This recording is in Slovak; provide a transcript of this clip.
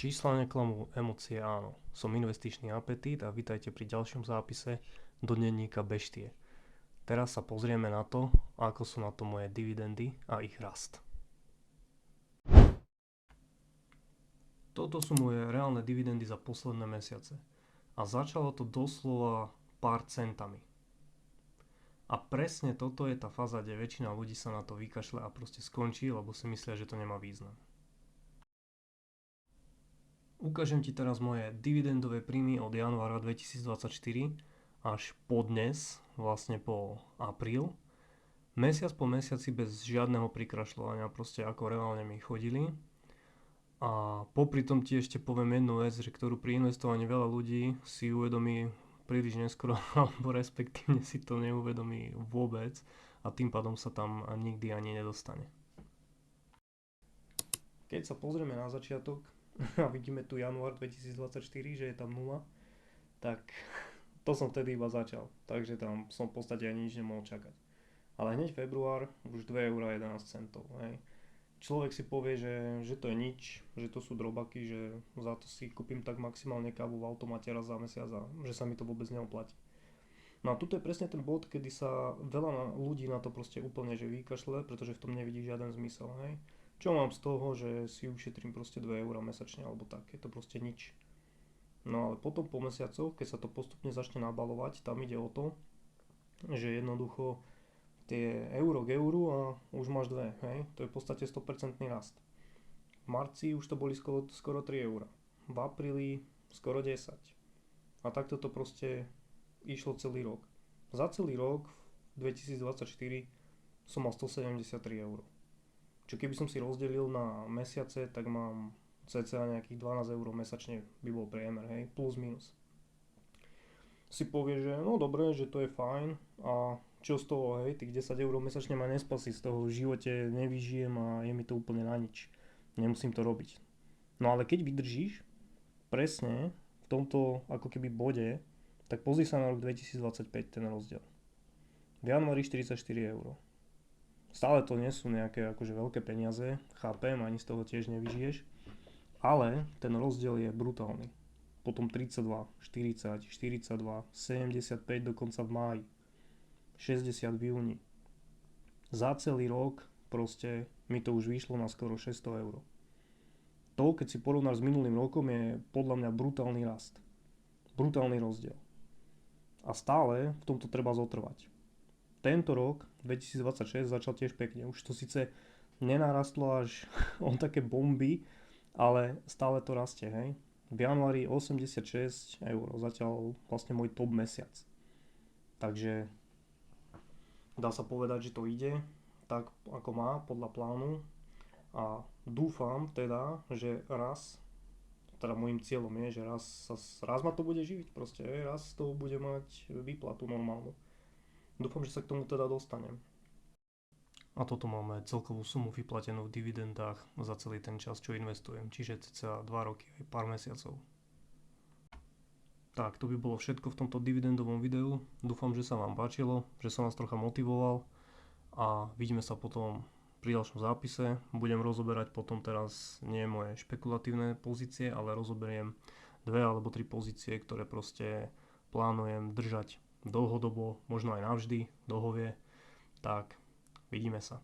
Čísla neklamú, emócie áno. Som investičný apetít a vítajte pri ďalšom zápise do denníka Beštie. Teraz sa pozrieme na to, ako sú na to moje dividendy a ich rast. Toto sú moje reálne dividendy za posledné mesiace. A začalo to doslova pár centami. A presne toto je tá fáza, kde väčšina ľudí sa na to vykašle a proste skončí, lebo si myslia, že to nemá význam. Ukážem ti teraz moje dividendové príjmy od januára 2024 až po dnes, vlastne po apríl. Mesiac po mesiaci bez žiadneho prikrašľovania, proste ako reálne mi chodili. A popri tom ti ešte poviem jednu vec, že ktorú pri investovaní veľa ľudí si uvedomí príliš neskoro, alebo respektívne si to neuvedomí vôbec a tým pádom sa tam nikdy ani nedostane. Keď sa pozrieme na začiatok a vidíme tu január 2024, že je tam 0, tak to som vtedy iba začal, takže tam som v podstate ani nič nemohol čakať. Ale hneď február už 2,11 €, hej. Človek si povie, že to je nič, že to sú drobaky, že za to si kúpim tak maximálne kávu v automate raz za mesiac a že sa mi to vôbec neoplatí. No a tuto je presne ten bod, kedy sa veľa ľudí na to proste úplne že vykašle, pretože v tom nevidí žiaden zmysel, hej. Čo mám z toho, že si ušetrím proste 2 € mesačne alebo tak, je to proste nič. No ale potom po mesiacoch, keď sa to postupne začne nabalovať, tam ide o to, že jednoducho tie euro k euru a už máš dve, hej, to je v podstate 100% rast. V marci už to boli skoro 3 €, v apríli skoro 10. A takto to proste išlo celý rok. Za celý rok v 2024 som mal 173 €. Čo keby som si rozdelil na mesiace, tak mám cca nejakých 12 € mesačne by bol priemer, hej, plus minus. Si povie, že no dobre, že to je fajn a čo z toho, hej, tých 10 € mesačne ma nespasí, z toho v živote nevyžijem a je mi to úplne na nič. Nemusím to robiť. No ale keď vydržíš presne v tomto ako keby bode, tak pozri sa na rok 2025 ten rozdiel. V januári 44 €. Stále to nie sú nejaké akože veľké peniaze, chápem, ani z toho tiež nevyžiješ, ale ten rozdiel je brutálny. Potom 32, 40, 42, 75 dokonca v máji, 60 v júni. Za celý rok proste mi to už vyšlo na skoro 600 €. To, keď si porovnáš s minulým rokom, je podľa mňa brutálny rast. Brutálny rozdiel. A stále v tomto treba zotrvať. Tento rok, 2026, začal tiež pekne. Už to síce nenarastlo až o také bomby, ale stále to rastie, hej. V januári 86 €, zatiaľ vlastne môj top mesiac. Takže dá sa povedať, že to ide tak, ako má, podľa plánu. A dúfam teda, že raz, teda môjim cieľom je, že raz ma to bude živiť proste, raz z toho bude mať výplatu normálnu. Dúfam, že sa k tomu teda dostanem. A toto máme celkovú sumu vyplatenú v dividendách za celý ten čas, čo investujem, čiže cca 2 roky aj pár mesiacov. Tak, to by bolo všetko v tomto dividendovom videu. Dúfam, že sa vám páčilo, že som vás trocha motivoval a vidíme sa potom pri ďalšom zápise. Budem rozoberať potom teraz nie moje špekulatívne pozície, ale rozoberiem 2 alebo 3 pozície, ktoré proste plánujem držať dlhodobo, možno aj navždy, kto ho vie. Tak, vidíme sa.